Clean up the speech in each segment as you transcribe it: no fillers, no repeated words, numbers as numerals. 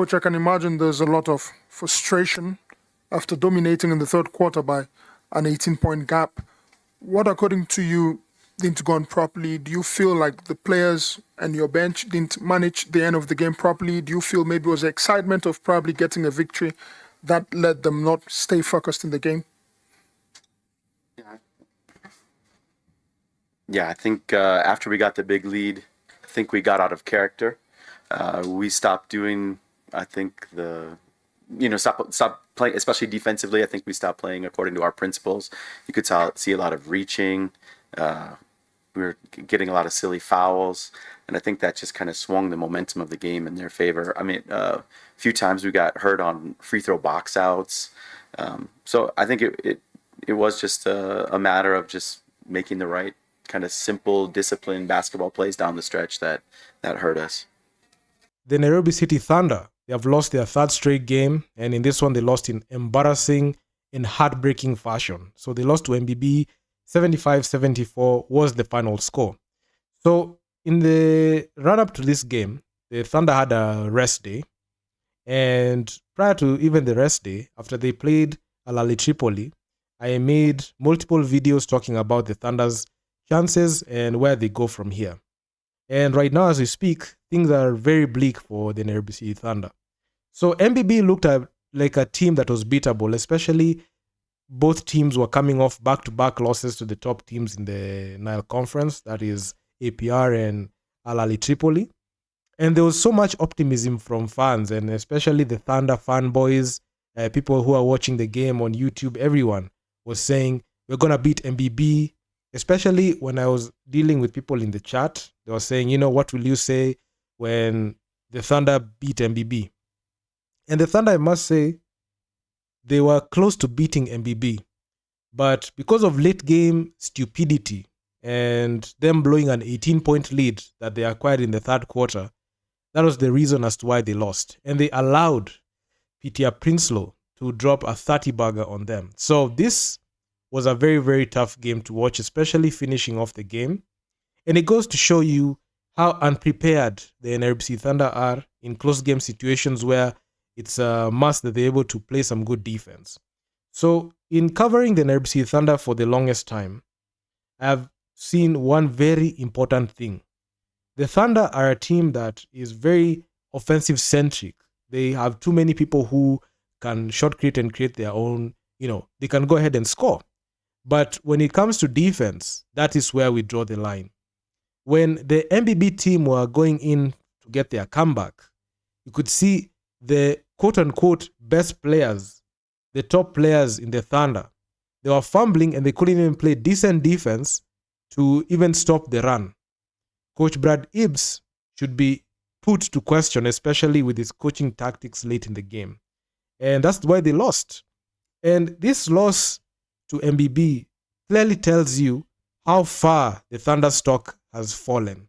Which I can imagine there's a lot of frustration after dominating in the third quarter by an 18-point gap. What, according to you, didn't go on properly? Do you feel like the players and your bench didn't manage the end of the game properly? Do you feel maybe it was the excitement of probably getting a victory that led them not stay focused in the game? Yeah, I think after we got the big lead, I think we got out of character. We stopped doing, I think stop playing, especially defensively. I think we stopped playing according to our principles. You could see a lot of reaching. We were getting a lot of silly fouls, and I think that just kind of swung the momentum of the game in their favor. I mean, a few times we got hurt on free throw box outs. So I think it was just a matter of just making the right kind of simple, disciplined basketball plays down the stretch that hurt us. The Nairobi City Thunder, they have lost their third straight game, and in this one they lost in embarrassing and heartbreaking fashion. So they lost to MBB. 75-74 was the final score. So in the run-up to this game, the Thunder had a rest day. And prior to even the rest day, after they played Al Tripoli, I made multiple videos talking about the Thunder's chances and where they go from here. And right now, as we speak, things are very bleak for the Nairobi City Thunder. So MBB looked at like a team that was beatable, especially both teams were coming off back-to-back losses to the top teams in the Nile Conference, that is APR and Al Tripoli. And there was so much optimism from fans, and especially the Thunder fanboys, people who are watching the game on YouTube, everyone was saying, we're going to beat MBB. Especially when I was dealing with people in the chat, they were saying, what will you say when the Thunder beat MBB? And the Thunder, I must say, they were close to beating MBB. But because of late game stupidity and them blowing an 18-point lead that they acquired in the third quarter, that was the reason as to why they lost. And they allowed Peter Prinsloo to drop a 30-bagger on them. So this was a very, very tough game to watch, especially finishing off the game. And it goes to show you how unprepared the NBAKenya Thunder are in close game situations where it's a must that they're able to play some good defense. So in covering the NBAKenya Thunder for the longest time, I've seen one very important thing. The Thunder are a team that is very offensive-centric. They have too many people who can shot create and create their own, they can go ahead and score. But when it comes to defense, that is where we draw the line. When the MBB team were going in to get their comeback, you could see the quote-unquote best players, the top players in the Thunder, they were fumbling and they couldn't even play decent defense to even stop the run. Coach Brad Ibbs should be put to question, especially with his coaching tactics late in the game. And that's why they lost. And this loss to MBB clearly tells you how far the Thunder stock has fallen.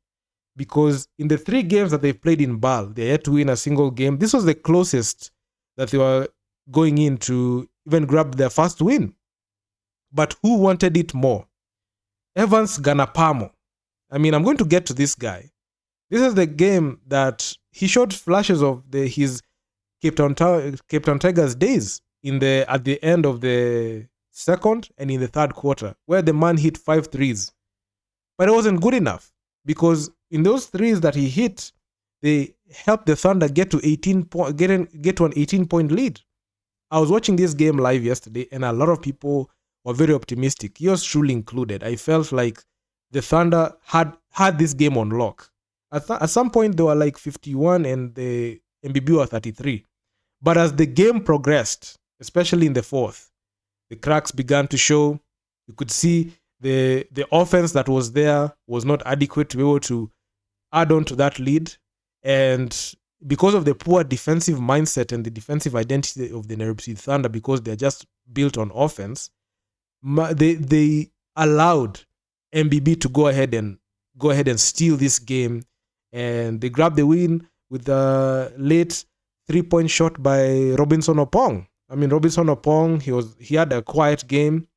Because in the 3 games that they've played in BAL, they're yet to win a single game. This was the closest that they were going in to even grab their first win. But who wanted it more? Evans Ganapamo. I mean, I'm going to get to this guy. This is the game that he showed flashes of his Cape Town Tigers days at the end of the second and in the third quarter, where the man hit 5 threes. But it wasn't good enough, because in those threes that he hit, they helped the Thunder get to an 18-point lead. I was watching this game live yesterday, and a lot of people were very optimistic, yours truly included. I felt like the Thunder had this game on lock. At some point, they were like 51 and the MBB were 33. But as the game progressed, especially in the fourth, the cracks began to show. You could see the offense that was there was not adequate to be able to add on to that lead. And because of the poor defensive mindset and the defensive identity of the Nairobi Thunder, because they're just built on offense, they allowed MBB to go ahead and steal this game. And they grabbed the win with a late 3-point shot by Robinson Opong. I mean, Robinson Opong, he had a quiet game,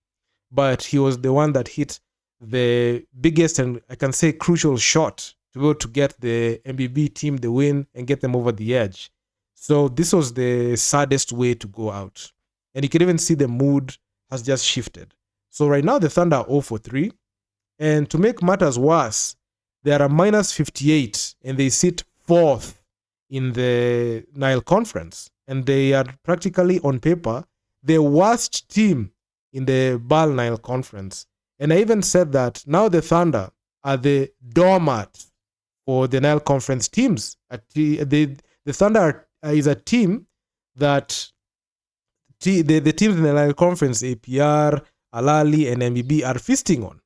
but he was the one that hit the biggest and I can say crucial shot to be able to get the MBB team the win and get them over the edge. So this was the saddest way to go out. And you can even see the mood has just shifted. So right now the Thunder are 0 for 3. And to make matters worse, they are a minus 58 and they sit 4th in the Nile Conference. And they are practically on paper the worst team in the BAL Nile Conference. And I even said that now the Thunder are the doormat for the Nile Conference teams. The Thunder is a team that the teams in the Nile Conference, APR, Alali, and MBB, are feasting on.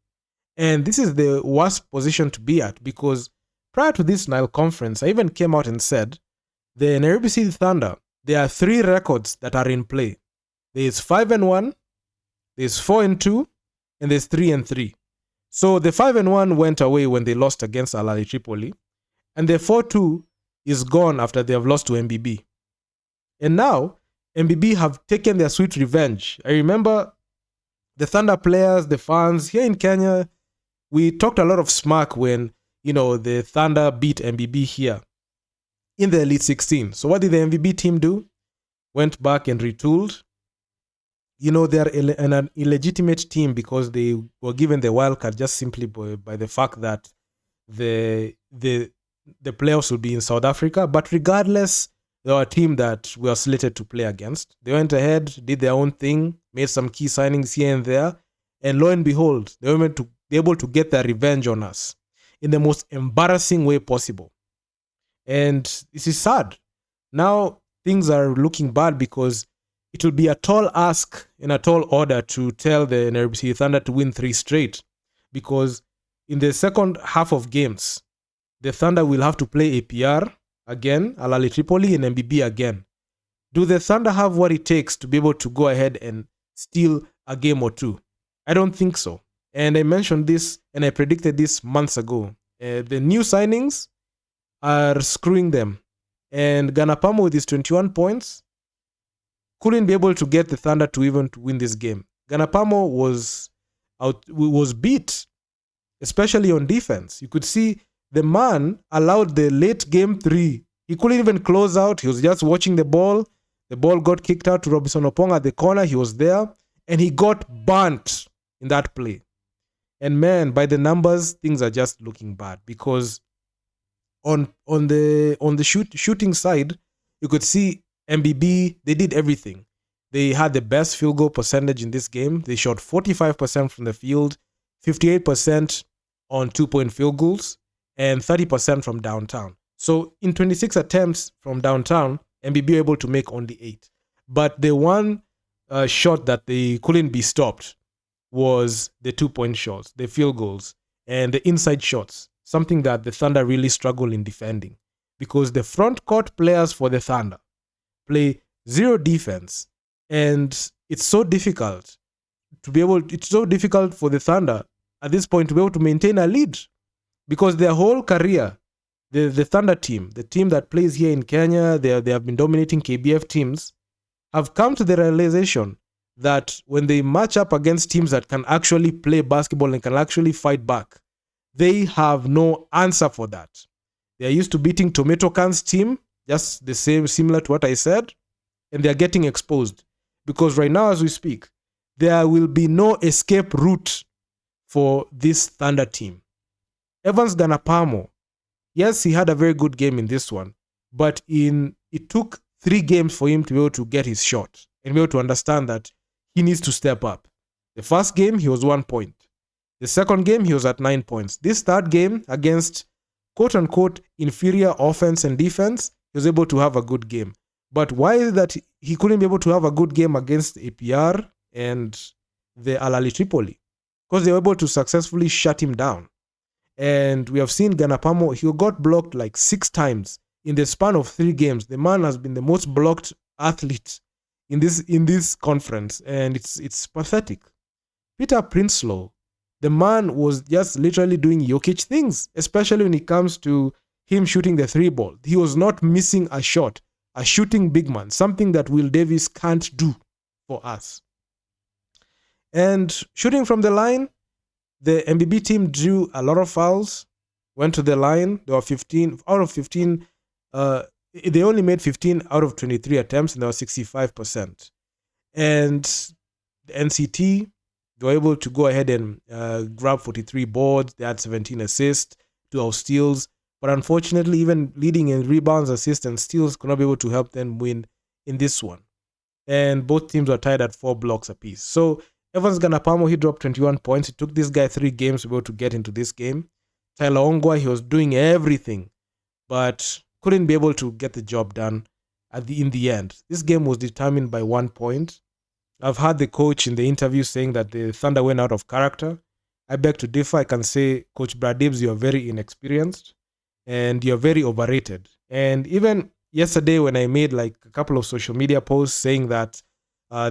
And this is the worst position to be at, because prior to this Nile Conference, I even came out and said the Nairobi City Thunder, there are 3 records that are in play. There's 5-1, there's 4-2, and there's 3-3. So the 5-1 went away when they lost against Alali Tripoli, and the 4-2 is gone after they have lost to MBB. And now MBB have taken their sweet revenge. I remember the Thunder players, the fans here in Kenya, we talked a lot of smack when, the Thunder beat MBB here in the Elite 16. So what did the MBB team do? Went back and retooled. They're an illegitimate team because they were given the wild card just simply by the fact that the playoffs will be in South Africa. But regardless, they were a team that we were slated to play against. They went ahead, did their own thing, made some key signings here and there, and lo and behold, they were able to get their revenge on us in the most embarrassing way possible. And this is sad. Now things are looking bad because it will be a tall ask and a tall order to tell the Nairobi City Thunder to win 3 straight, because in the second half of games, the Thunder will have to play APR again, Alali Tripoli, and MBB again. Do the Thunder have what it takes to be able to go ahead and steal a game or 2? I don't think so. And I mentioned this and I predicted this months ago. The new signings are screwing them. And Ganapamo with his 21 points couldn't be able to get the Thunder to even to win this game. Ganapamo was beat, especially on defense. You could see the man allowed the late game 3. He couldn't even close out. He was just watching the ball. The ball got kicked out to Robinson Opong at the corner. He was there and he got burnt in that play. And man, by the numbers, things are just looking bad, because on the shooting side, you could see MBB, they did everything. They had the best field goal percentage in this game. They shot 45% from the field, 58% on 2-point field goals, and 30% from downtown. So in 26 attempts from downtown, MBB were able to make only 8. But the one shot that they couldn't be stopped was the 2-point shots, the field goals, and the inside shots, something that the Thunder really struggle in defending, because the front court players for the Thunder play 0 defense, and it's so difficult for the Thunder at this point to be able to maintain a lead, because their whole career, the Thunder team, the team that plays here in Kenya, they have been dominating KBF teams, have come to the realization that when they match up against teams that can actually play basketball and can actually fight back, they have no answer for that. They are used to beating Tomato Can's team, just the same, similar to what I said, and they are getting exposed. Because right now as we speak, there will be no escape route for this Thunder team. Evans Ganapamo, yes, he had a very good game in this one, but it took 3 games for him to be able to get his shot and be able to understand that he needs to step up. The first game, he was 1 point. The second game, he was at 9 points. This third game against quote-unquote inferior offense and defense, he was able to have a good game. But why is it that he couldn't be able to have a good game against APR and the Alali Tripoli? Because they were able to successfully shut him down. And we have seen Ganapamo, he got blocked like 6 times in the span of 3 games. The man has been the most blocked athlete in this conference, and it's pathetic. Peter Prinsloo, the man was just literally doing Jokic things, especially when it comes to him shooting the 3 ball. He was not missing a shot, a shooting big man, something that Will Davis can't do for us. And shooting from the line, the MBB team drew a lot of fouls, went to the line. There were 15 out of 15 they only made 15 out of 23 attempts, and that was 65%. And the NCT, they were able to go ahead and grab 43 boards. They had 17 assists, 12 steals. But unfortunately, even leading in rebounds, assists, and steals could not be able to help them win in this one. And both teams were tied at 4 blocks apiece. So Evans Ganapamo, he dropped 21 points. It took this guy 3 games to be able to get into this game. Tyler Ongwa, he was doing everything, but couldn't be able to get the job done in the end. This game was determined by 1 point. I've heard the coach in the interview saying that the Thunder went out of character. I beg to differ. I can say, Coach Bradibs, you're very inexperienced and you're very overrated. And even yesterday when I made like a couple of social media posts saying that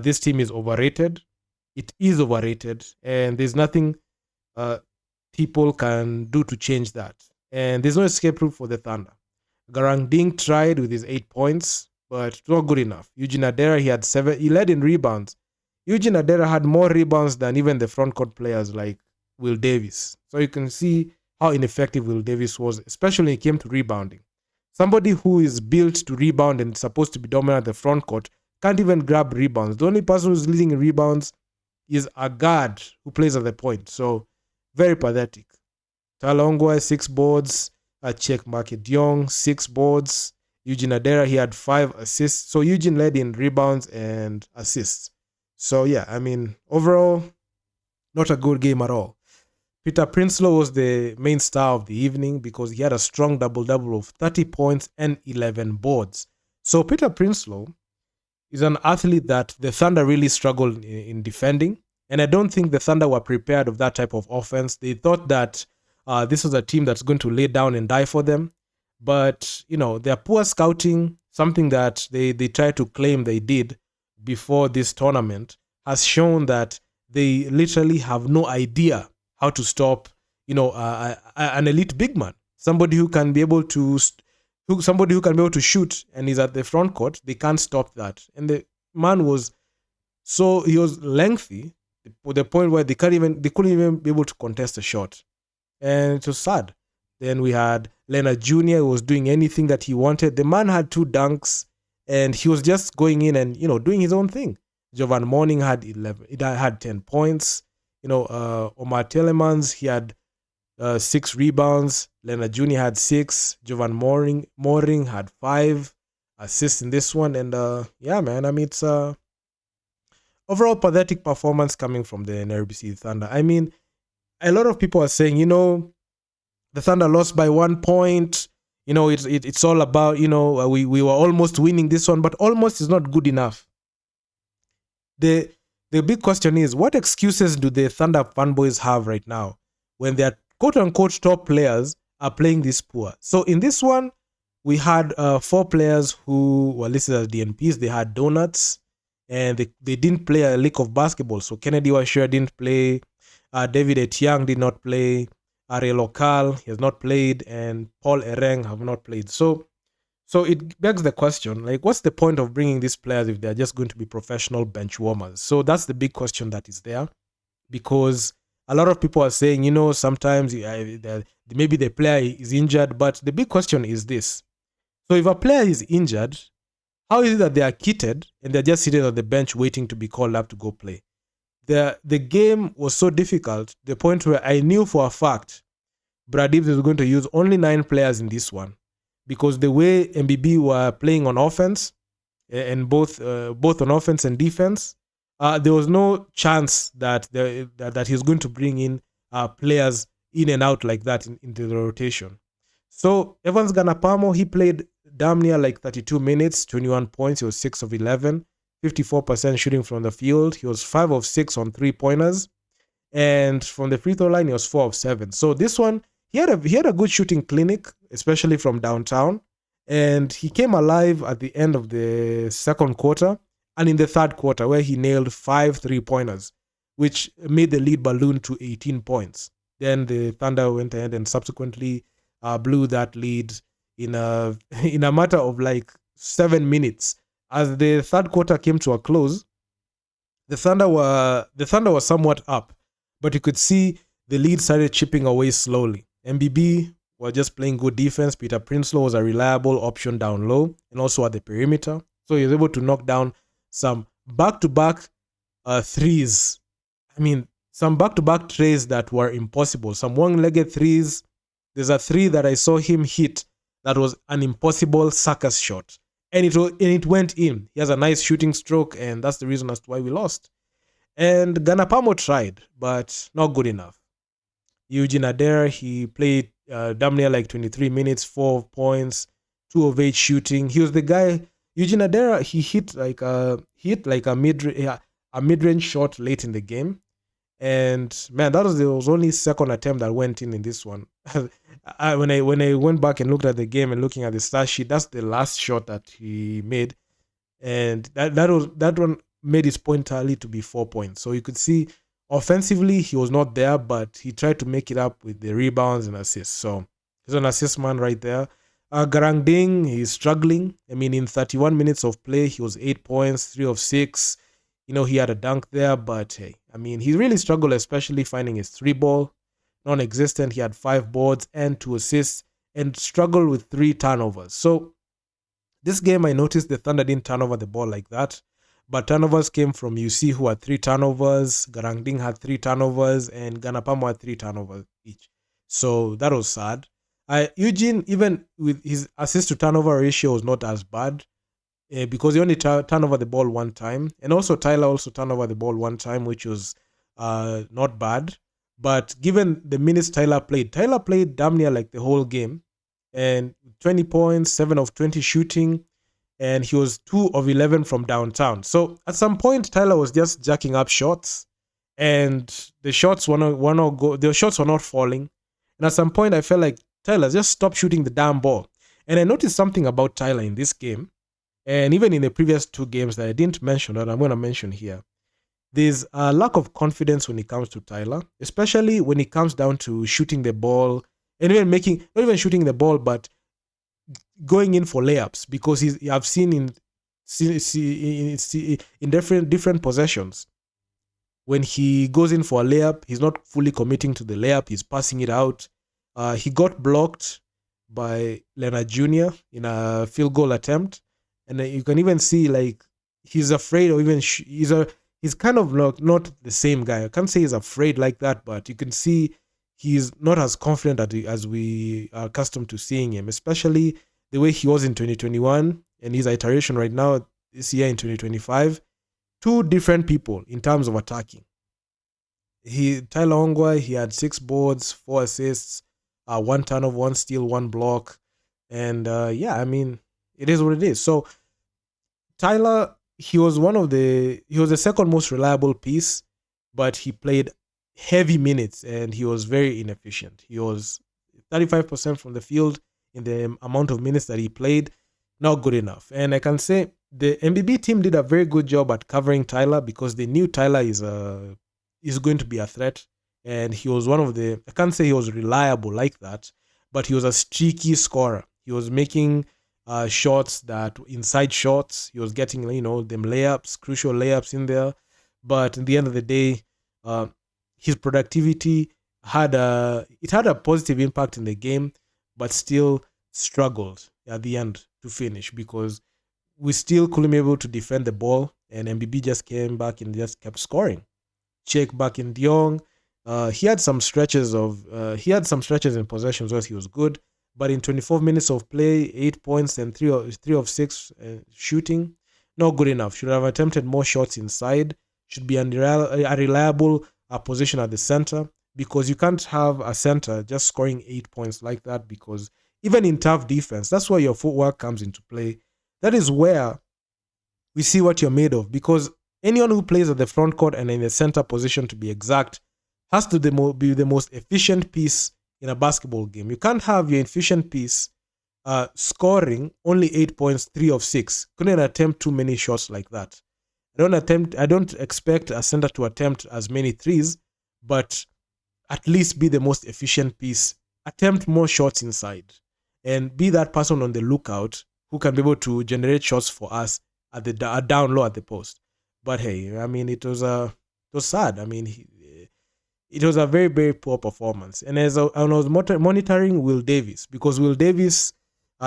this team is overrated, it is overrated, and there's nothing people can do to change that. And there's no escape route for the Thunder. Garang Ding tried with his 8 points, but not good enough. Eugene Adera, he had 7. He led in rebounds. Eugene Adera had more rebounds than even the frontcourt players like Will Davis. So you can see how ineffective Will Davis was, especially when it came to rebounding. Somebody who is built to rebound and supposed to be dominant at the frontcourt can't even grab rebounds. The only person who's leading in rebounds is a guard who plays at the point. So very pathetic. Talongwa, 6 boards. Check Market Young, 6 boards. Eugene Adera, he had 5 assists. So Eugene led in rebounds and assists. So yeah, I mean, overall, not a good game at all. Peter Prinsloo was the main star of the evening because he had a strong double-double of 30 points and 11 boards. So Peter Prinsloo is an athlete that the Thunder really struggled in defending. And I don't think the Thunder were prepared of that type of offense. They thought that this was a team that's going to lay down and die for them. But, you know, their poor scouting, something that they tried to claim they did before this tournament, has shown that they literally have no idea how to stop, you know, an elite big man, somebody who can be able to shoot and is at the front court. They can't stop that. And the man was he was lengthy to the point where they couldn't even be able to contest a shot. And it was sad. Then we had Leonard Jr. who was doing anything that he wanted. The man had 2 dunks and he was just going in and, you know, doing his own thing. Jovan Morning had 10 points. You know, Omar Telemans, he had 6 rebounds. Leonard Jr. had 6. Jovan Morning had 5 assists in this one. And yeah, man, I mean, it's overall pathetic performance coming from the Nairobi Thunder. I mean, a lot of people are saying, you know, the Thunder lost by 1 point. You know, it's all about, you know, we were almost winning this one, but almost is not good enough. The big question is, what excuses do the Thunder fanboys have right now when their quote-unquote top players are playing this poor? So in this one, we had 4 players who were listed as DNPs. They had donuts, and they didn't play a lick of basketball. So Kennedy Washira didn't play. David Etiang did not play. Ariel Okal, he has not played. And Paul Ereng have not played. So it begs the question, like, what's the point of bringing these players if they're just going to be professional bench warmers? So that's the big question that is there, because a lot of people are saying, you know, sometimes maybe the player is injured, but the big question is this. So if a player is injured, how is it that they are kitted and they're just sitting on the bench waiting to be called up to go play? The game was so difficult, the point where I knew for a fact Brad Gibbs was going to use only 9 players in this one, because the way MBB were playing on offense, and both on offense and defense, there was no chance that he was going to bring in players in and out like that into the rotation. So Evans Ganapamo, he played damn near like 32 minutes, 21 points. He was 6 of 11, 54% shooting from the field. He was 5 of 6 on 3-pointers. And from the free throw line, he was 4 of 7. So this one, he had a good shooting clinic, especially from downtown. And he came alive at the end of the second quarter and in the third quarter, where he nailed 5 3-pointers, which made the lead balloon to 18 points. Then the Thunder went ahead and subsequently blew that lead in a matter of like 7 minutes. As the third quarter came to a close, the Thunder were somewhat up, but you could see the lead started chipping away slowly. MBB were just playing good defense. Peter Prinsloo was a reliable option down low and also at the perimeter. So he was able to knock down some back-to-back threes. I mean, some back-to-back trays that were impossible. Some one-legged threes. There's a three that I saw him hit that was an impossible circus shot. And it went in. He has a nice shooting stroke, and that's the reason as to why we lost. And Ganapamo tried, but not good enough. Eugene Adera, he played damn near like 23 minutes, 4 points, 2 of 8 shooting. He was the guy. Eugene Adera, he hit like a mid-range shot late in the game. And man, that was only second attempt that went in this one. When I went back and looked at the game and looking at the stat sheet, that's the last shot that he made, and that one made his point tally to be 4 points. So you could see offensively he was not there, but he tried to make it up with the rebounds and assists. So he's an assist man right there. Garang Ding, he's struggling. I mean, in 31 minutes of play, he was 8 points, 3 of 6. He had a dunk there, but hey, I mean, he really struggled, especially finding his 3-ball. Non-existent. He had 5 boards and 2 assists and struggled with 3 turnovers. So this game, I noticed the Thunder didn't turn over the ball like that, but turnovers came from UC, who had 3 turnovers, Garang Ding had 3 turnovers, and Ganapamo had 3 turnovers each. So that was sad. Eugene, even with his assist to turnover ratio, was not as bad. Because he only turned over the ball 1 time. And also Tyler also turned over the ball 1 time, which was not bad. But given the minutes Tyler played damn near like the whole game. And 20 points, 7 of 20 shooting. And he was 2 of 11 from downtown. So at some point, Tyler was just jacking up shots. And the shots were not falling. And at some point, I felt like, Tyler, just stop shooting the damn ball. And I noticed something about Tyler in this game. And even in the previous 2 games that I didn't mention, that I'm going to mention here, there's a lack of confidence when it comes to Tyler, especially when it comes down to shooting the ball, and even not even shooting the ball, but going in for layups, because I've seen in different possessions, when he goes in for a layup, he's not fully committing to the layup, he's passing it out. He got blocked by Leonard Jr. in a field goal attempt. And you can even see like he's afraid, or even he's kind of not the same guy. I can't say he's afraid like that, but you can see he's not as confident as we are accustomed to seeing him, especially the way he was in 2021 and his iteration right now this year in 2025. 2 different people in terms of attacking. Tyler Ongwa, he had 6 boards, 4 assists, 1 turnover, 1 steal, 1 block, and I mean, it is what it is. So Tyler, he was the second most reliable piece, but he played heavy minutes and he was very inefficient. He was 35% from the field in the amount of minutes that he played. Not good enough. And I can say the MBB team did a very good job at covering Tyler, because they knew Tyler is going to be a threat. And he was I can't say he was reliable like that, but he was a streaky scorer. He was making shots, inside shots. He was getting, them layups, crucial layups in there. But in the end of the day, his productivity had a positive impact in the game, but still struggled at the end to finish, because we still couldn't be able to defend the ball, and MBB just came back and just kept scoring. Check back in Diong. He had some stretches in possessions where he was good. But in 24 minutes of play, 8 points and 3 of 6 shooting, not good enough. Should have attempted more shots inside. Should be a reliable position at the center, because you can't have a center just scoring 8 points like that, because even in tough defense, that's where your footwork comes into play. That is where we see what you're made of, because anyone who plays at the front court and in the center position, to be exact, has to be the most efficient piece in a basketball game. You can't have your efficient piece scoring only 8 points, 3 of 6. Couldn't attempt too many shots like that. I don't expect a center to attempt as many threes, but at least be the most efficient piece. Attempt more shots inside, and be that person on the lookout who can be able to generate shots for us at the down low at the post. But hey, I mean, it was sad. I mean, it was a very, very poor performance. And as I was monitoring Will Davis, because Will Davis,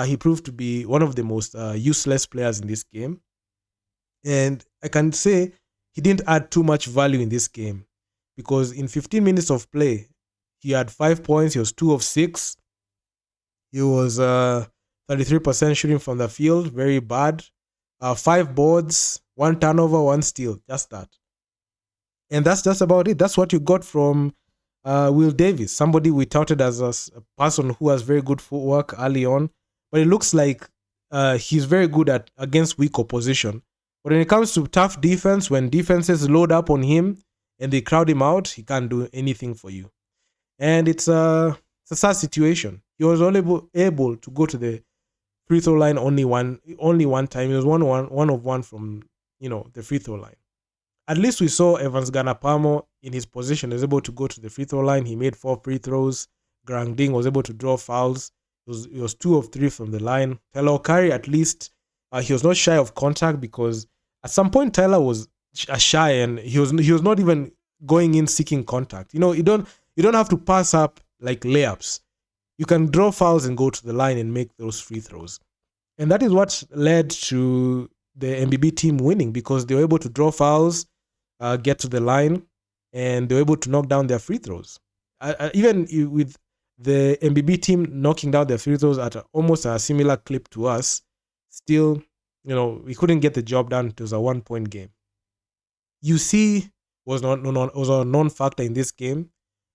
he proved to be one of the most useless players in this game. And I can say he didn't add too much value in this game, because in 15 minutes of play, he had 5 points. He was 2 of 6. He was 33% shooting from the field, very bad. 5 boards, 1 turnover, 1 steal, just that. And that's just about it. That's what you got from Will Davis, somebody we touted as a person who has very good footwork early on. But it looks like he's very good at against weak opposition. But when it comes to tough defense, when defenses load up on him and they crowd him out, he can't do anything for you. And it's a sad situation. He was only able to go to the free throw line only one time. He was one of one from the free throw line. At least we saw Evans Ganapamo in his position was able to go to the free throw line. He made 4 free throws. Grang Ding was able to draw fouls. He was 2 of 3 from the line. Tyler Okari, at least, he was not shy of contact, because at some point Tyler was shy and he was not even going in seeking contact. You don't have to pass up like layups. You can draw fouls and go to the line and make those free throws. And that is what led to the MBB team winning, because they were able to draw fouls, get to the line, and they were able to knock down their free throws. Even with the MBB team knocking down their free throws at almost a similar clip to us, still, we couldn't get the job done. It was a 1-point game. UC was a non-factor in this game.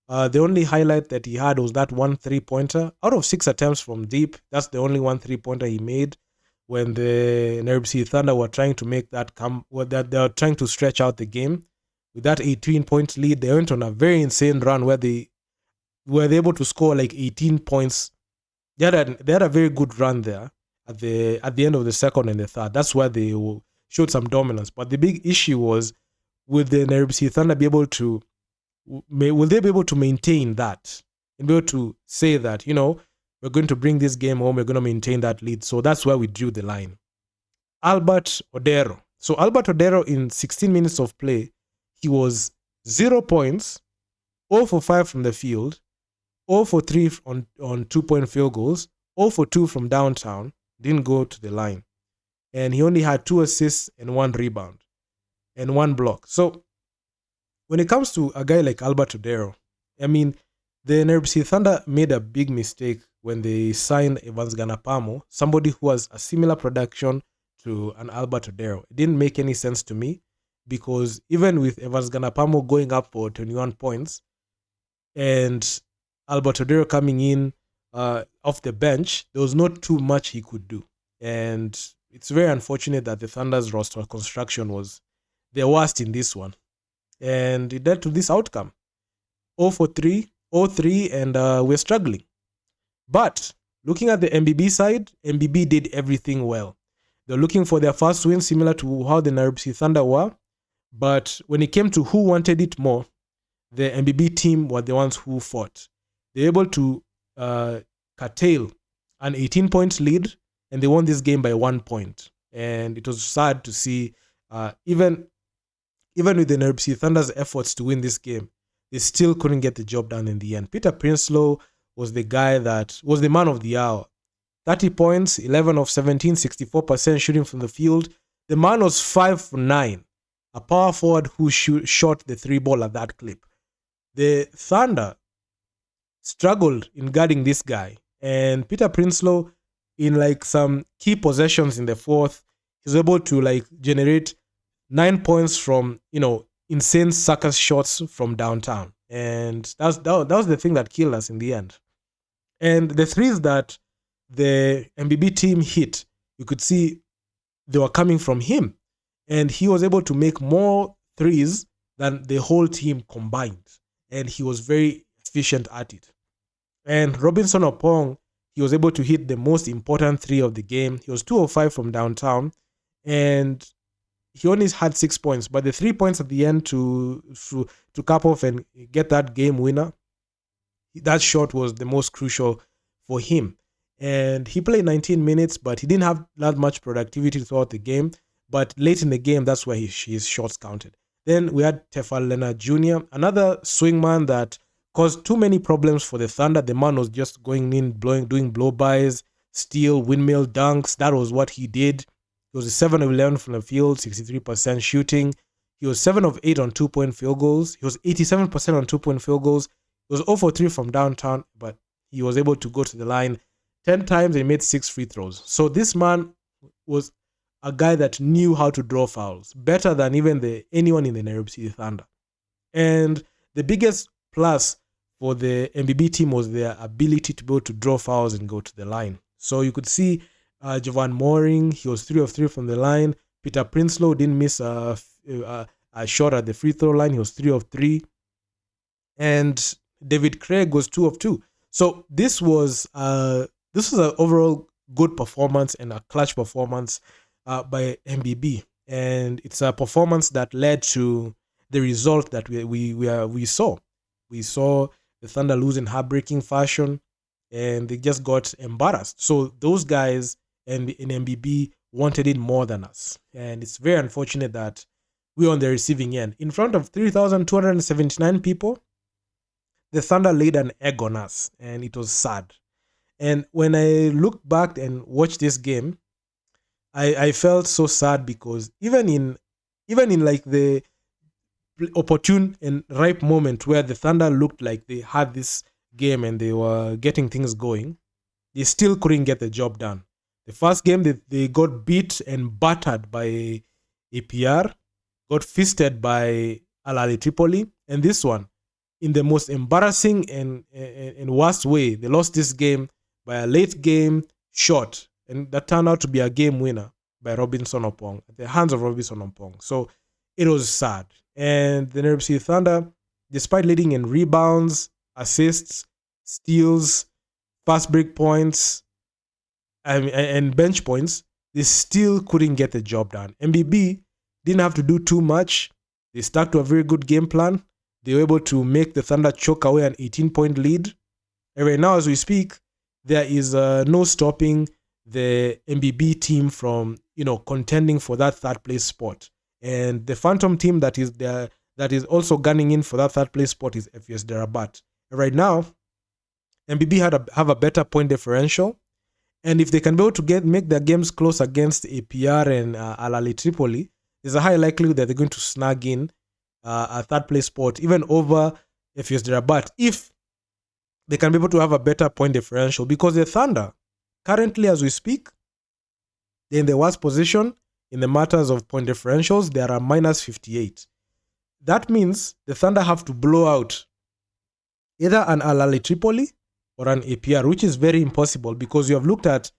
The only highlight that he had was that 1 3-pointer. Out of 6 attempts from deep, that's the only 1 3-pointer he made when the Nairobi City Thunder were trying to make that they were trying to stretch out the game. With that 18-point lead, they went on a very insane run where they were able to score like 18 points. They had a very good run there at the end of the second and the third. That's where they showed some dominance. But the big issue was, will the Nairobi City Thunder will they be able to maintain that and be able to say that, we're going to bring this game home, we're going to maintain that lead? So that's where we drew the line. Albert Odero. So Albert Odero, in 16 minutes of play, he was 0 points, 0 for 5 from the field, 0 for 3 on 2-point field goals, 0 for 2 from downtown, didn't go to the line. And he only had 2 assists and 1 rebound and 1 block. So when it comes to a guy like Albert Odero, the Nairobi City Thunder made a big mistake when they signed Evans Ganapamo, somebody who has a similar production to an Albert Odero. It didn't make any sense to me, because even with Evans Ganapamo going up for 21 points and Albert Odero coming in off the bench, there was not too much he could do. And it's very unfortunate that the Thunder's roster construction was the worst in this one. And it led to this outcome. 0 for 3, 0-3, and we're struggling. But looking at the MBB side, MBB did everything well. They're looking for their first win, similar to how the Nairobi City Thunder were. But when it came to who wanted it more, the MBB team were the ones who fought. They were able to curtail an 18-point lead, and they won this game by 1 point. And it was sad to see, even with the Nairobi City Thunder's efforts to win this game, they still couldn't get the job done in the end. Peter Prinsloo was the guy that was the man of the hour. 30 points, 11 of 17, 64% shooting from the field. The man was 5 for 9, a power forward who shot the 3-ball at that clip. The Thunder struggled in guarding this guy. And Peter Prinsloo, in like some key possessions in the fourth, he was able to generate 9 points from, insane circus shots from downtown. And that was the thing that killed us in the end. And the threes that the MBB team hit, you could see they were coming from him. And he was able to make more threes than the whole team combined. And he was very efficient at it. And Robinson Opong, he was able to hit the most important 3 of the game. He was 2 of 5 from downtown. And he only had 6 points. But the 3 points at the end to cap off and get that game winner, that shot was the most crucial for him. And he played 19 minutes, but he didn't have that much productivity throughout the game. But late in the game, that's where his shots counted. Then we had Tefal Leonard Jr., another swingman that caused too many problems for the Thunder. The man was just going in, doing blow-bys, steal, windmill dunks. That was what he did. He was 7 of 11 from the field, 63% shooting. He was 7 of 8 on 2-point field goals. He was 87% on 2-point field goals. He was 0 for 3 from downtown, but he was able to go to the line 10 times and he made 6 free throws. So this man was a guy that knew how to draw fouls, better than even anyone in the Nairobi City Thunder. And the biggest plus for the MBB team was their ability to be able to draw fouls and go to the line. So you could see Jovan Mooring, he was 3 of 3 from the line. Peter Prinsloo didn't miss a shot at the free throw line. He was 3 of 3. And David Craig was 2 of 2. So this was an overall good performance and a clutch performance by MBB. And it's a performance that led to the result that we saw. We saw the Thunder lose in heartbreaking fashion, and they just got embarrassed. So those guys in MBB wanted it more than us. And it's very unfortunate that we're on the receiving end. In front of 3,279 people, the Thunder laid an egg on us, and it was sad. And when I look back and watch this game, I felt so sad because even in like the opportune and ripe moment where the Thunder looked like they had this game and they were getting things going, they still couldn't get the job done. The first game, they got beat and battered by APR, got fisted by Al Ahly Tripoli, and this one, in the most embarrassing and worst way, they lost this game by a late game shot, and that turned out to be a game winner by Robinson Opong, at the hands of Robinson Opong. So it was sad. And the Nairobi City Thunder, despite leading in rebounds, assists, steals, fast break points, and bench points, they still couldn't get the job done. MBB didn't have to do too much. They stuck to a very good game plan. They were able to make the Thunder choke away an 18-point lead. And right now, as we speak, there is no stopping the MBB team from contending for that third place spot. And the phantom team that is there, that is also gunning in for that third place spot, is FS Darabat. And right now, MBB have a better point differential. And if they can be able to make their games close against APR and Al Ahly Tripoli, there's a high likelihood that they're going to snag in a third place spot, even over FS Darabat, if they can be able to have a better point differential. Because the Thunder, currently as we speak, they're in the worst position in the matters of point differentials. They are a minus 58. That means the Thunder have to blow out either an Al Ahly Tripoli or an APR, which is very impossible because you have looked at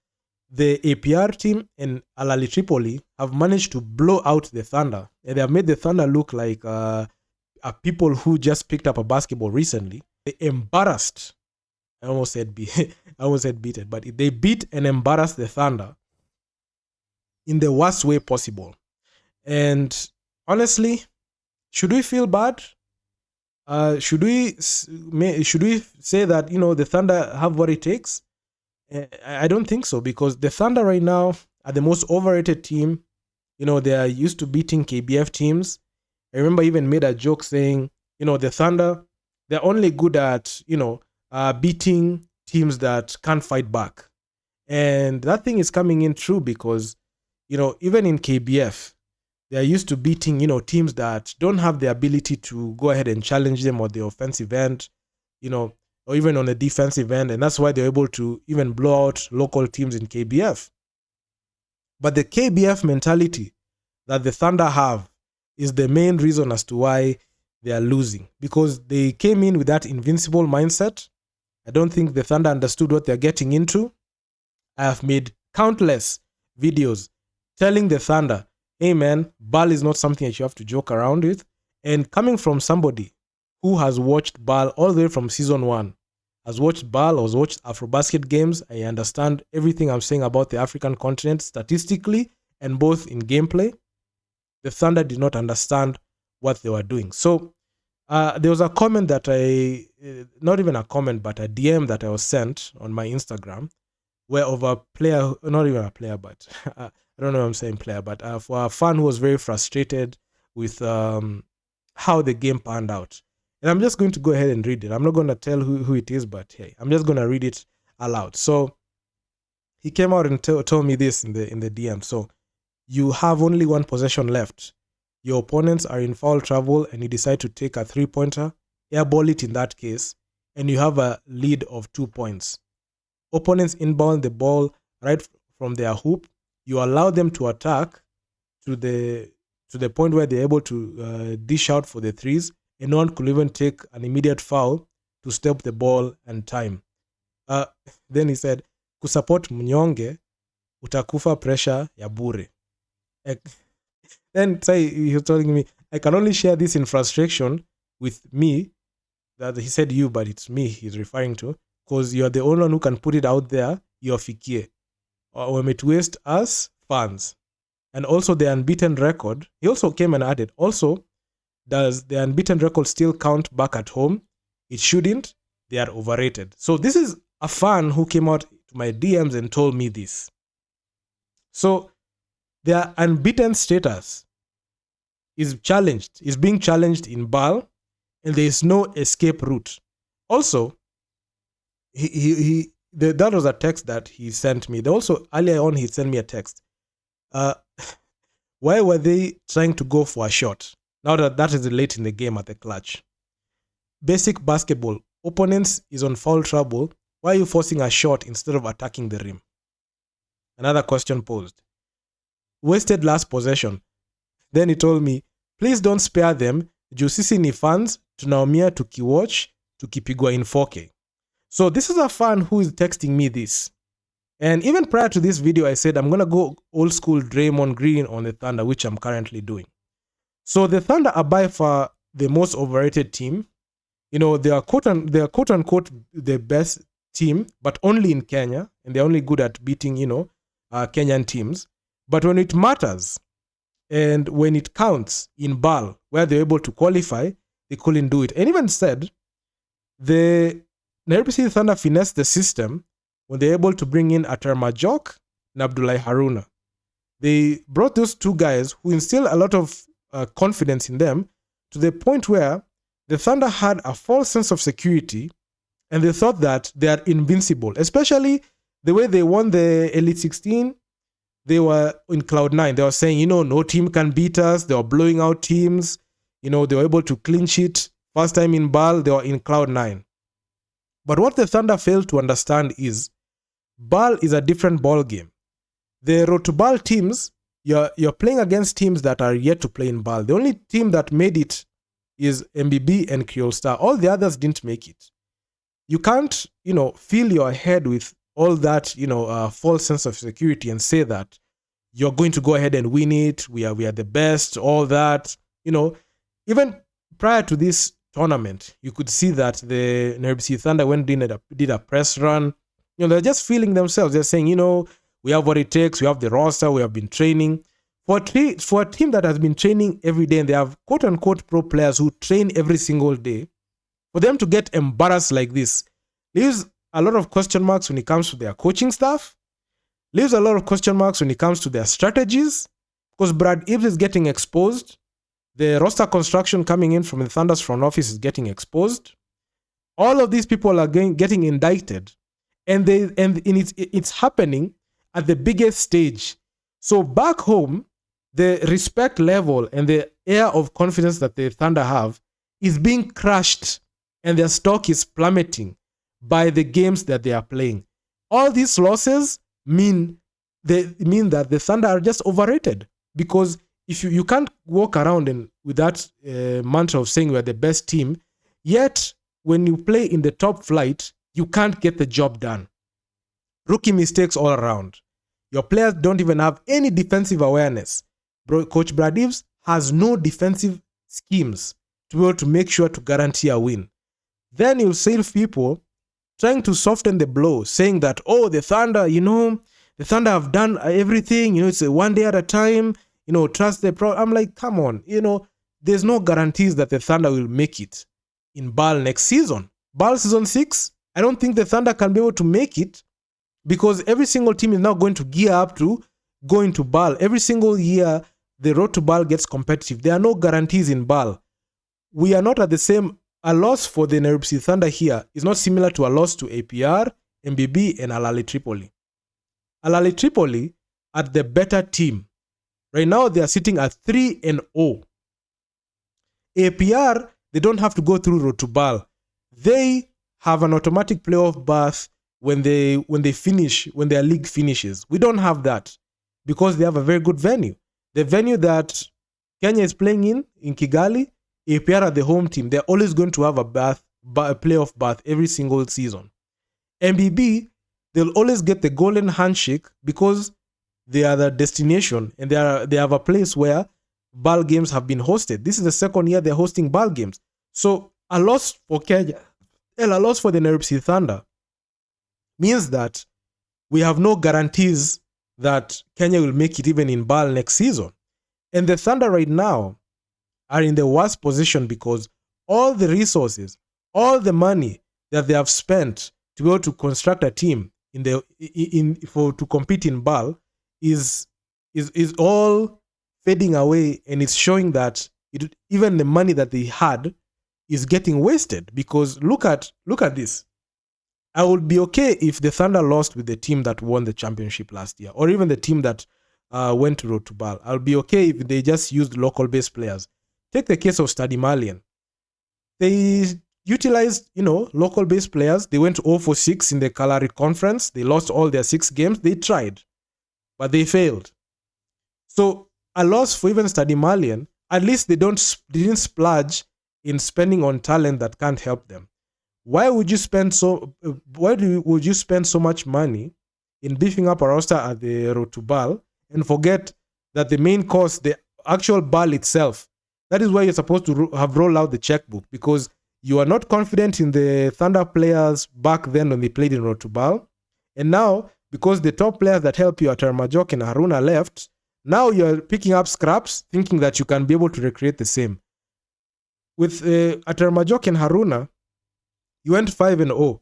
the APR team and Al Ahly Tripoli have managed to blow out the Thunder. And they have made the Thunder look like people who just picked up a basketball recently. They embarrassed. I almost said beaten, but they beat and embarrassed the Thunder in the worst way possible. And honestly, should we feel bad? Should we say that the Thunder have what it takes? I don't think so, because the Thunder right now are the most overrated team. They are used to beating KBF teams. I remember I even made a joke saying, the Thunder, they're only good at beating teams that can't fight back. And that thing is coming in true because even in KBF, they are used to beating teams that don't have the ability to go ahead and challenge them on the offensive end, or even on the defensive end, and that's why they're able to even blow out local teams in KBF. But the KBF mentality that the Thunder have is the main reason as to why they are losing, because they came in with that invincible mindset. I don't think the Thunder understood what they're getting into. I have made countless videos telling the Thunder, hey man, BAL is not something that you have to joke around with. And coming from somebody who has watched BAL all the way from season 1, has watched BAL, has watched Afrobasket games, I understand everything I'm saying about the African continent statistically and both in gameplay. The Thunder did not understand what they were doing. So there was a comment that not even a comment, but a DM that I was sent on my Instagram, where of a player, not even a player, but I don't know if I'm saying player, but for a fan who was very frustrated with how the game panned out. And I'm just going to go ahead and read it. I'm not going to tell who it is, but hey, I'm just going to read it aloud. So he came out and told me this in the DM. So you have only one possession left. Your opponents are in foul trouble and you decide to take a 3-pointer, airball it in that case, and you have a lead of 2 points. Opponents inbound the ball right from their hoop. You allow them to attack to the point where they're able to dish out for the threes, and no one could even take an immediate foul to stop the ball and time. Then he said, kusupport mnyonge, utakufa pressure ya bure. Then he was telling me, I can only share this in frustration with me, that he said you, but it's me he's referring to, because you're the only one who can put it out there, yofikie. Or it waste us fans. And also the unbeaten record, he also came and added, also, does the unbeaten record still count back at home? It shouldn't. They are overrated. So this is a fan who came out to my DMs and told me this. So their unbeaten status is being challenged in BAL, and there is no escape route. Also, that was a text that he sent me. Also, earlier on, he sent me a text. Why were they trying to go for a shot? Now that is late in the game at the clutch. Basic basketball. Opponents is on foul trouble. Why are you forcing a shot instead of attacking the rim? Another question posed. Wasted last possession. Then he told me, please don't spare them. Juu sisi ni fans, tunaumia tukiwatch, tukipigwa in 4K. So this is a fan who is texting me this. And even prior to this video, I said I'm going to go old school Draymond Green on the Thunder, which I'm currently doing. So the Thunder are by far the most overrated team. You know, they are quote unquote the best team, but only in Kenya. And they're only good at beating, Kenyan teams. But when it matters and when it counts in BAL, where they're able to qualify, they couldn't do it. And even said, the Nairobi City Thunder finessed the system when they're able to bring in Atar Majok and Abdullahi Haruna. They brought those two guys who instill a lot of confidence in them, to the point where the Thunder had a false sense of security and they thought that they are invincible, especially the way they won the Elite 16. They were in Cloud 9. They were saying, no team can beat us. They were blowing out teams. They were able to clinch it. First time in BAL, they were in Cloud 9. But what the Thunder failed to understand is BAL is a different ball game. The road to BAL teams, you're playing against teams that are yet to play in BAL. The only team that made it is MBB and Creole Star. All the others didn't make it. You can't, fill your head with all that, false sense of security and say that you're going to go ahead and win it. We are the best, all that. Even prior to this tournament, you could see that the Nairobi City Thunder did a press run. They're just feeling themselves. They're saying, we have what it takes. We have the roster. We have been training. For a team that has been training every day, and they have quote-unquote pro players who train every single day, for them to get embarrassed like this leaves a lot of question marks when it comes to their coaching staff, leaves a lot of question marks when it comes to their strategies, because Brad Ibbs is getting exposed. The roster construction coming in from the Thunder's front office is getting exposed. All of these people are getting indicted, and it's happening at the biggest stage. So back home, the respect level and the air of confidence that the Thunder have is being crushed, and their stock is plummeting by the games that they are playing. All these losses mean that the Thunder are just overrated, because if you can't walk around and with that mantra of saying we're the best team, yet when you play in the top flight, you can't get the job done. Rookie mistakes all around. Your players don't even have any defensive awareness. Coach Brad Ibbs has no defensive schemes to be able to make sure to guarantee a win. Then you'll see people trying to soften the blow, saying that, the Thunder, the Thunder have done everything, it's a one day at a time, trust the pro. I'm like, come on, there's no guarantees that the Thunder will make it in BAL next season. BAL season 6, I don't think the Thunder can be able to make it, because every single team is now going to gear up to go into BAL. Every single year, the road to BAL gets competitive. There are no guarantees in BAL. we are not at the same. A loss for the Nairobi City Thunder here is not similar to a loss to APR, MBB, and Al Ahly Tripoli. Al Ahly Tripoli are the better team. Right now, they are sitting at 3-0. APR, they don't have to go through road to BAL. They have an automatic playoff berth when their league finishes. We don't have that because they have a very good venue. The venue that Kenya is playing in Kigali, APR are the home team. They're always going to have a playoff berth every single season. MBB, they'll always get the golden handshake because they are the destination and they have a place where BAL games have been hosted. This is the second year they're hosting BAL games. So a loss for Kenya and a loss for the Nairobi City Thunder means that we have no guarantees that Kenya will make it even in BAL next season. And the Thunder right now are in the worst position because all the resources, all the money that they have spent to be able to construct a team to compete in BAL is all fading away, and it's showing that even the money that they had is getting wasted. Because look at this. I would be okay if the Thunder lost with the team that won the championship last year, or even the team that went to road to BAL. I'll be okay if they just used local-based players. Take the case of Stade Malien. They utilized, local-based players. They went 0-6 in the Kalahari Conference. They lost all their 6 games. They tried, but they failed. So a loss for even Stade Malien, at least they didn't splurge in spending on talent that can't help them. Why would you spend so much money in beefing up a roster at the road to BAL and forget that the main cost, the actual BAL itself, that is where you're supposed to have rolled out the checkbook, because you are not confident in the Thunder players back then when they played in road to BAL. And now, because the top players that help you, Atar Majok and Haruna, left, now you're picking up scraps thinking that you can be able to recreate the same. With Atar Majok and Haruna, you went 5-0.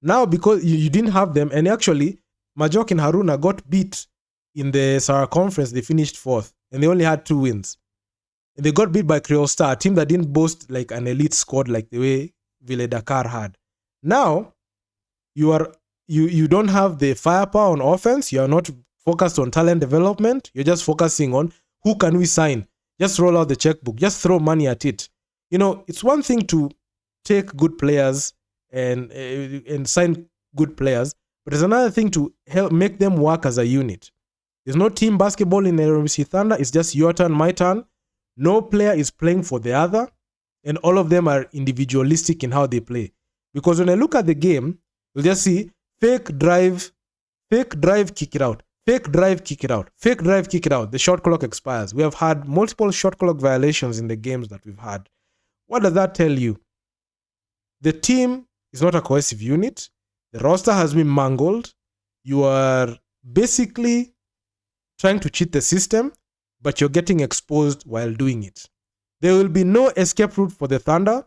Now, because you didn't have them, and actually, Majok and Haruna got beat in the Sarah Conference. They finished 4th, and they only had 2 wins. And they got beat by Creole Star, a team that didn't boast like an elite squad like the way Ville Dakar had. Now, you don't have the firepower on offense. You are not focused on talent development. You're just focusing on who can we sign. Just roll out the checkbook. Just throw money at it. It's one thing to take good players and sign good players, but it's another thing to help make them work as a unit. There's no team basketball in Nairobi City Thunder. It's just your turn, my turn. No player is playing for the other, and all of them are individualistic in how they play. Because when I look at the game, you'll just see fake drive, kick it out. Fake drive, kick it out. Fake drive, kick it out. The shot clock expires. We have had multiple shot clock violations in the games that we've had. What does that tell you? The team is not a cohesive unit. The roster has been mangled. You are basically trying to cheat the system, but you're getting exposed while doing it. There will be no escape route for the Thunder.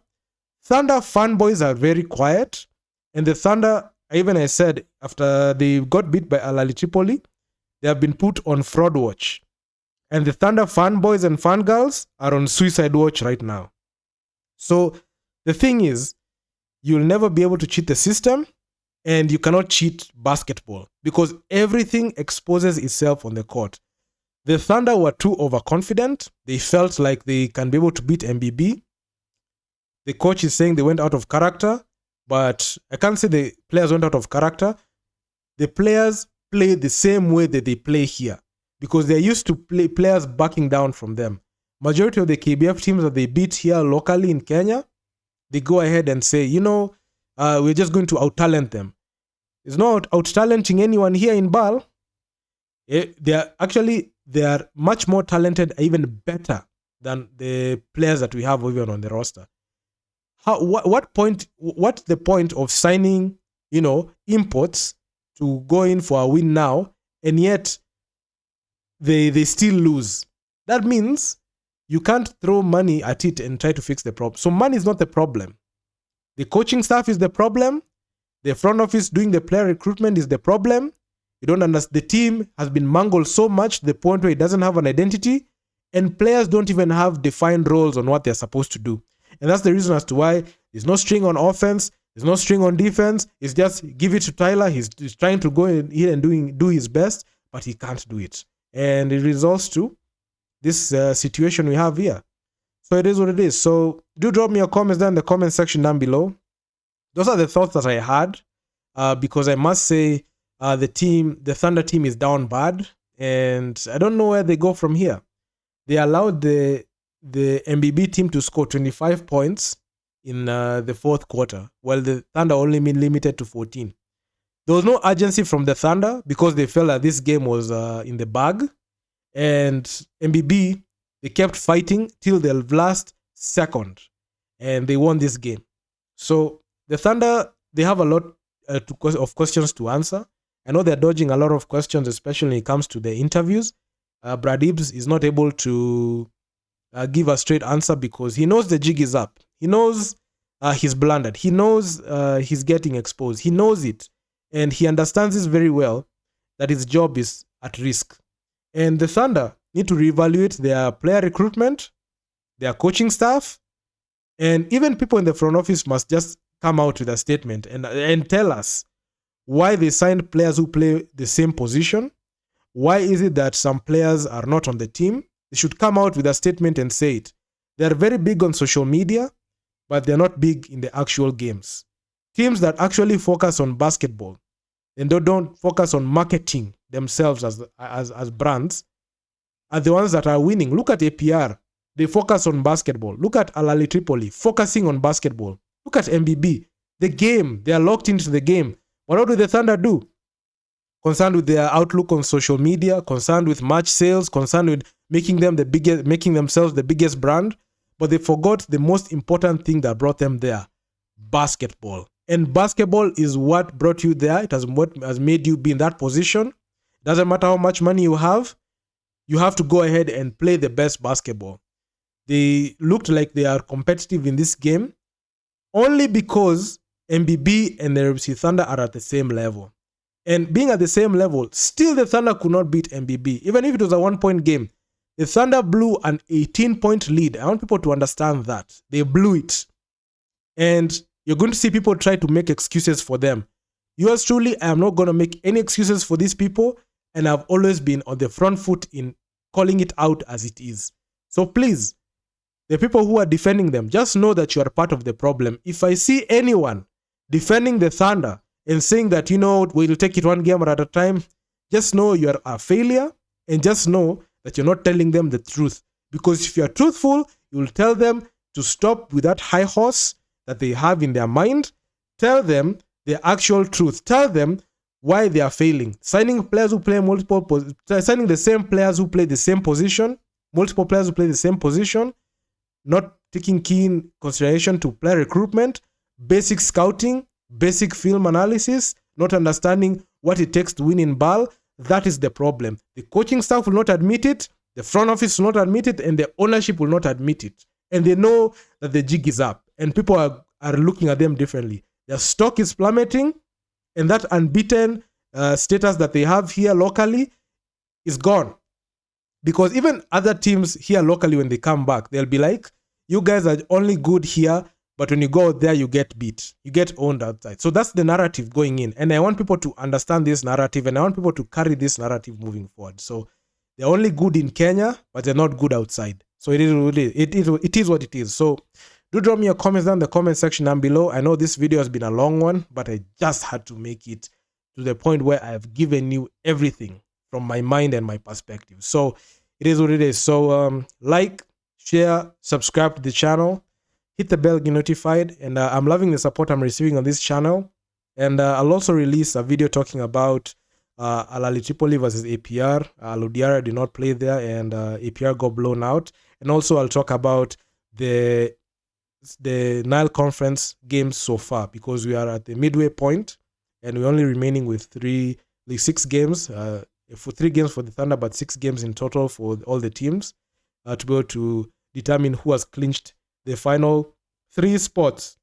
Thunder fanboys are very quiet. And the Thunder, I said, after they got beat by Al Ahly Tripoli, they have been put on fraud watch. And the Thunder fanboys and fangirls are on suicide watch right now. So the thing is, you'll never be able to cheat the system, and you cannot cheat basketball because everything exposes itself on the court. The Thunder were too overconfident. They felt like they can be able to beat MBB. The coach is saying they went out of character, but I can't say the players went out of character. The players play the same way that they play here because they're used to players backing down from them. Majority of the KBF teams that they beat here locally in Kenya, they go ahead and say, we're just going to out-talent them. It's not out-talenting anyone here in BAL. They are much more talented, even better than the players that we have even on the roster. What's the point of signing, imports to go in for a win now, and yet they still lose? That means you can't throw money at it and try to fix the problem. So money is not the problem. The coaching staff is the problem. The front office doing the player recruitment is the problem. You don't understand. The team has been mangled so much to the point where it doesn't have an identity, and players don't even have defined roles on what they're supposed to do. And that's the reason as to why there's no string on offense, there's no string on defense. It's just give it to Tyler. He's trying to go in here and do his best, but he can't do it. And it results to this situation we have here. So it is what it is. So do drop me your comments down in the comment section down below. Those are the thoughts that I had, because I must say the Thunder team is down bad, and I don't know where they go from here. They allowed the MBB team to score 25 points in the fourth quarter, while the Thunder only been limited to 14. There was no urgency from the Thunder because they felt that this game was in the bag, and MBB, they kept fighting till the last second, and they won this game. So the Thunder, they have a lot of questions to answer. I know they're dodging a lot of questions, especially when it comes to the interviews. Brad Hibbs is not able to give a straight answer because he knows the jig is up. He knows he's blundered. He knows he's getting exposed. He knows it. And he understands this very well, that his job is at risk. And the Thunder need to reevaluate their player recruitment, their coaching staff, and even people in the front office must just come out with a statement and tell us why they signed players who play the same position. Why is it that some players are not on the team? They should come out with a statement and say it. They're very big on social media, but they're not big in the actual games. Teams that actually focus on basketball and don't focus on marketing themselves as brands are the ones that are winning. Look at APR. They focus on basketball. Look at Al Ahly Tripoli, focusing on basketball. Look at MBB. The game. They are locked into the game. What do the Thunder do? Concerned with their outlook on social media, concerned with match sales, concerned with making themselves the biggest brand, but they forgot the most important thing that brought them there: basketball. And basketball is what brought you there. It has what has made you be in that position. It doesn't matter how much money you have to go ahead and play the best basketball. They looked like they are competitive in this game only because MBB and the RBC Thunder are at the same level. And being at the same level, still the Thunder could not beat MBB. Even if it was a 1-point game, the Thunder blew an 18-point lead. I want people to understand that. They blew it. And you're going to see people try to make excuses for them. Yours truly, I am not going to make any excuses for these people. And I've always been on the front foot in calling it out as it is. So please, the people who are defending them, just know that you are part of the problem. If I see anyone defending the Thunder and saying that, we'll take it one game at a time, just know you are a failure, and just know that you're not telling them the truth. Because if you're truthful, you'll tell them to stop with that high horse that they have in their mind. Tell them the actual truth. Tell them why they are failing. Signing players who play signing the same players who play the same position, multiple players who play the same position, not taking keen consideration to player recruitment, basic scouting, basic film analysis, not understanding what it takes to win in BAL. That is the problem. The coaching staff will not admit it, the front office will not admit it, and the ownership will not admit it. And they know that the jig is up, and people are looking at them differently. Their stock is plummeting, and that unbeaten status that they have here locally is gone. Because even other teams here locally, when they come back, they'll be like, you guys are only good here, but when you go out there, you get beat. You get owned outside. So that's the narrative going in. And I want people to understand this narrative, and I want people to carry this narrative moving forward. So they're only good in Kenya, but they're not good outside. So it is what it is. So do drop me your comments down in the comment section down below. I know this video has been a long one, but I just had to make it to the point where I have given you everything from my mind and my perspective. So it is what it is. So like, share, subscribe to the channel, hit the bell, get notified. And I'm loving the support I'm receiving on this channel. And I'll also release a video talking about Al Ahly Tripoli versus APR. Ludiara did not play there, and APR got blown out. And also I'll talk about the Nile Conference games so far, because we are at the midway point and we're only remaining with 6 games. For 3 games for the Thunder, but 6 games in total for all the teams to be able to determine who has clinched the final 3 spots.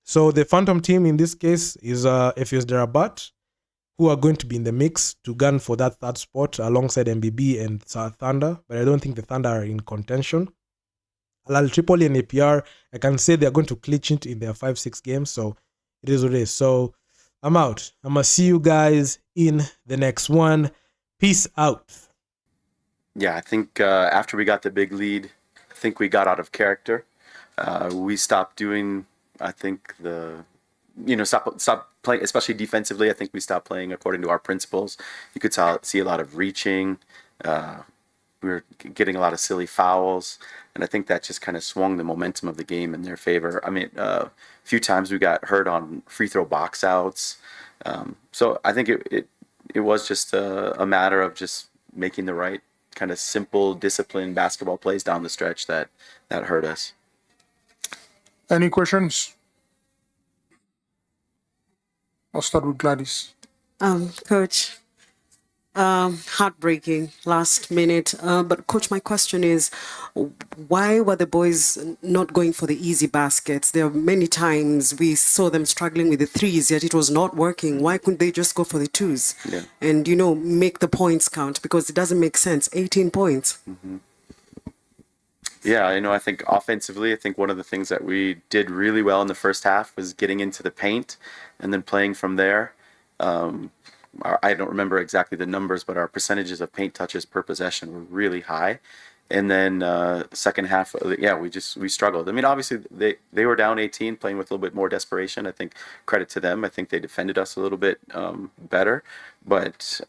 So the Phantom team in this case is FS Darabat, who are going to be in the mix to gun for that 3rd spot alongside MBB and South Thunder, but I don't think the Thunder are in contention. Al Tripoli and APR, I can say they're going to clinch it in their 5-6 games. So it is what it is. So I'm out. I'm going to see you guys in the next one. Peace out. Yeah, I think after we got the big lead, I think we got out of character. We stopped doing, I think stop playing, especially defensively. I think we stopped playing according to our principles. You could see a lot of reaching. We were getting a lot of silly fouls, and I think that just kind of swung the momentum of the game in their favor. I mean, a few times we got hurt on free throw box outs. So I think it was just a matter of just making the right kind of simple, disciplined basketball plays down the stretch that hurt us. Any questions? I'll start with Gladys. Coach, heartbreaking last minute. But coach, my question is, why were the boys not going for the easy baskets? There are many times we saw them struggling with the threes, yet it was not working. Why couldn't they just go for the twos? Yeah. And, make the points count? Because it doesn't make sense. 18 points. Mm-hmm. Yeah, I think offensively, I think one of the things that we did really well in the first half was getting into the paint and then playing from there. I don't remember exactly the numbers, but our percentages of paint touches per possession were really high. And then second half, we struggled. I mean, obviously they were down 18, playing with a little bit more desperation. I think credit to them. I think they defended us a little bit better, but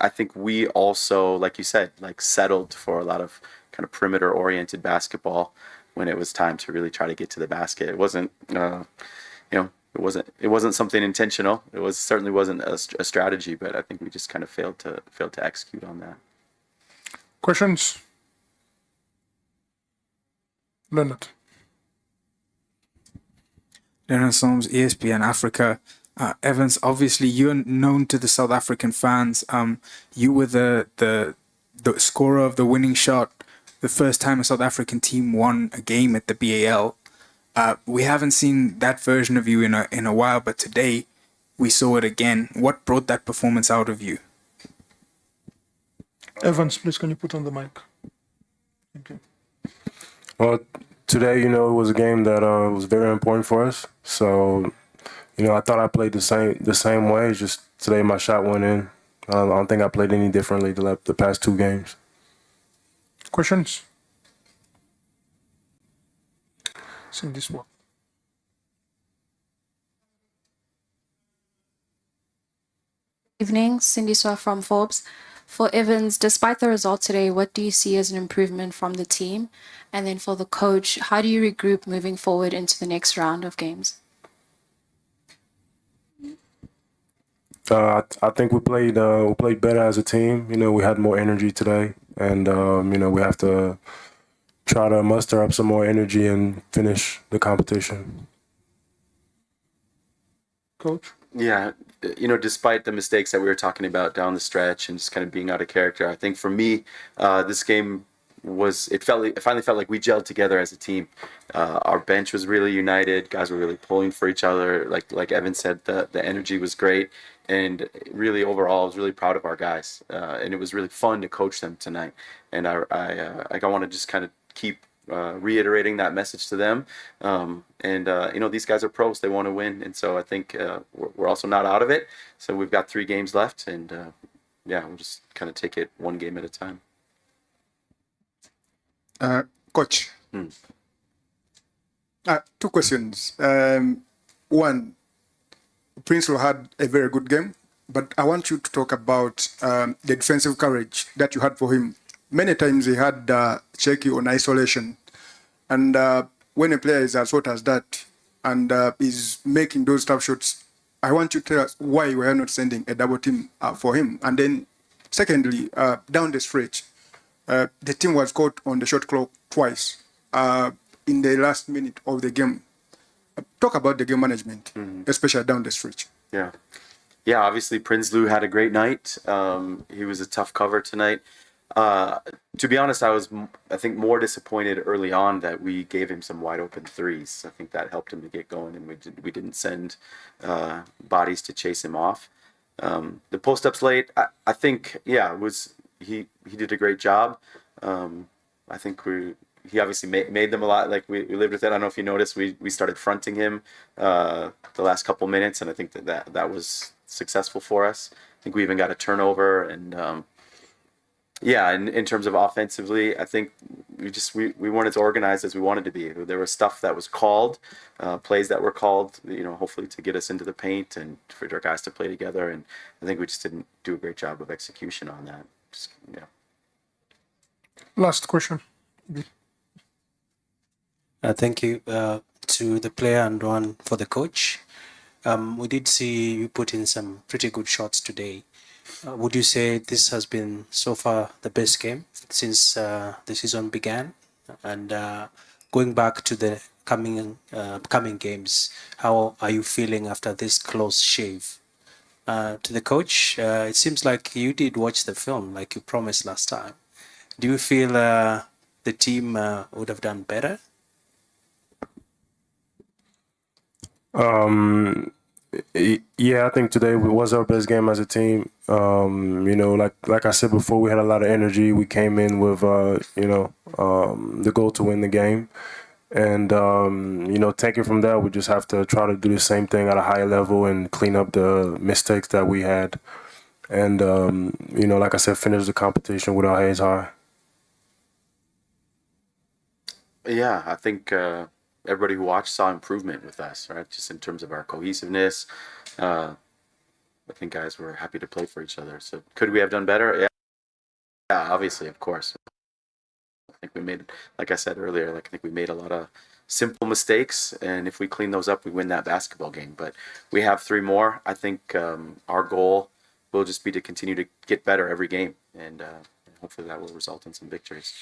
I think we also, like you said, settled for a lot of kind of perimeter-oriented basketball when it was time to really try to get to the basket. It wasn't, it wasn't something intentional. Certainly wasn't a strategy, but I think we just kind of failed to execute on that. Questions? Leonard. Leonard Solms, ESPN Africa. Evans, obviously you're known to the South African fans. You were the scorer of the winning shot the first time a South African team won a game at the BAL. We haven't seen that version of you in a while, but today we saw it again. What brought that performance out of you? Evans, please, can you put on the mic? Thank you. Well, today, it was a game that was very important for us. So, I thought I played the same way. Just today, my shot went in. I don't think I played any differently the past two games. Questions? In this one. Evening, Cindy Swa from Forbes. For Evans, despite the result today, what do you see as an improvement from the team? And then for the coach, how do you regroup moving forward into the next round of games? I think we played better as a team. We had more energy today, and we have to try to muster up some more energy and finish the competition. Coach? Yeah, despite the mistakes that we were talking about down the stretch and just kind of being out of character, I think for me, this game it finally felt like we gelled together as a team. Our bench was really united. Guys were really pulling for each other. Like Evan said, the energy was great. And really, overall, I was really proud of our guys. And it was really fun to coach them tonight. And I want to just kind of keep reiterating that message to them. These guys are pros. They want to win. And so I think we're also not out of it. So we've got 3 games left. And, we'll just kind of take it one game at a time. Coach, 2 questions. One, Prince had a very good game, but I want you to talk about the defensive courage that you had for him. Many times he had check you on isolation. And when a player is as hot as that and is making those tough shots, I want you to tell us why we are not sending a double team for him. And then secondly, down the stretch, the team was caught on the shot clock twice in the last minute of the game. Talk about the game management, especially down the stretch. Yeah, obviously Prinsloo had a great night. He was a tough cover tonight. To be honest, I think more disappointed early on that we gave him some wide open threes. I think that helped him to get going, and we didn't send bodies to chase him off. The post ups late, I think, he did a great job. I think he obviously made them a lot. Like we lived with it. I don't know if you noticed, we started fronting him the last couple minutes, and I think that was successful for us. I think we even got a turnover, and yeah, in terms of offensively, I think we weren't as organized as we wanted to be. There was stuff that was called, plays that were called, hopefully to get us into the paint and for our guys to play together. And I think we just didn't do a great job of execution on that. Yeah. Last question. Thank you to the player and one for the coach. We did see you put in some pretty good shots today. Would you say this has been so far the best game since the season began? And going back to the coming games, how are you feeling after this close shave? To the coach, it seems like you did watch the film like you promised last time. Do you feel the team would have done better? Yeah, I think today was our best game as a team. Like I said before, we had a lot of energy. We came in with the goal to win the game, and taking from that, we just have to try to do the same thing at a higher level and clean up the mistakes that we had, and like I said, finish the competition with our heads high. Yeah, I think everybody who watched saw improvement with us, right? Just in terms of our cohesiveness. I think guys were happy to play for each other. So could we have done better? Yeah, obviously, of course. I think we made, like I said earlier, I think we made a lot of simple mistakes, and if we clean those up, we win that basketball game. But we have 3 more. I think our goal will just be to continue to get better every game, and hopefully that will result in some victories.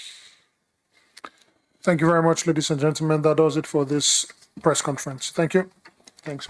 Thank you very much, ladies and gentlemen. That does it for this press conference. Thank you. Thanks.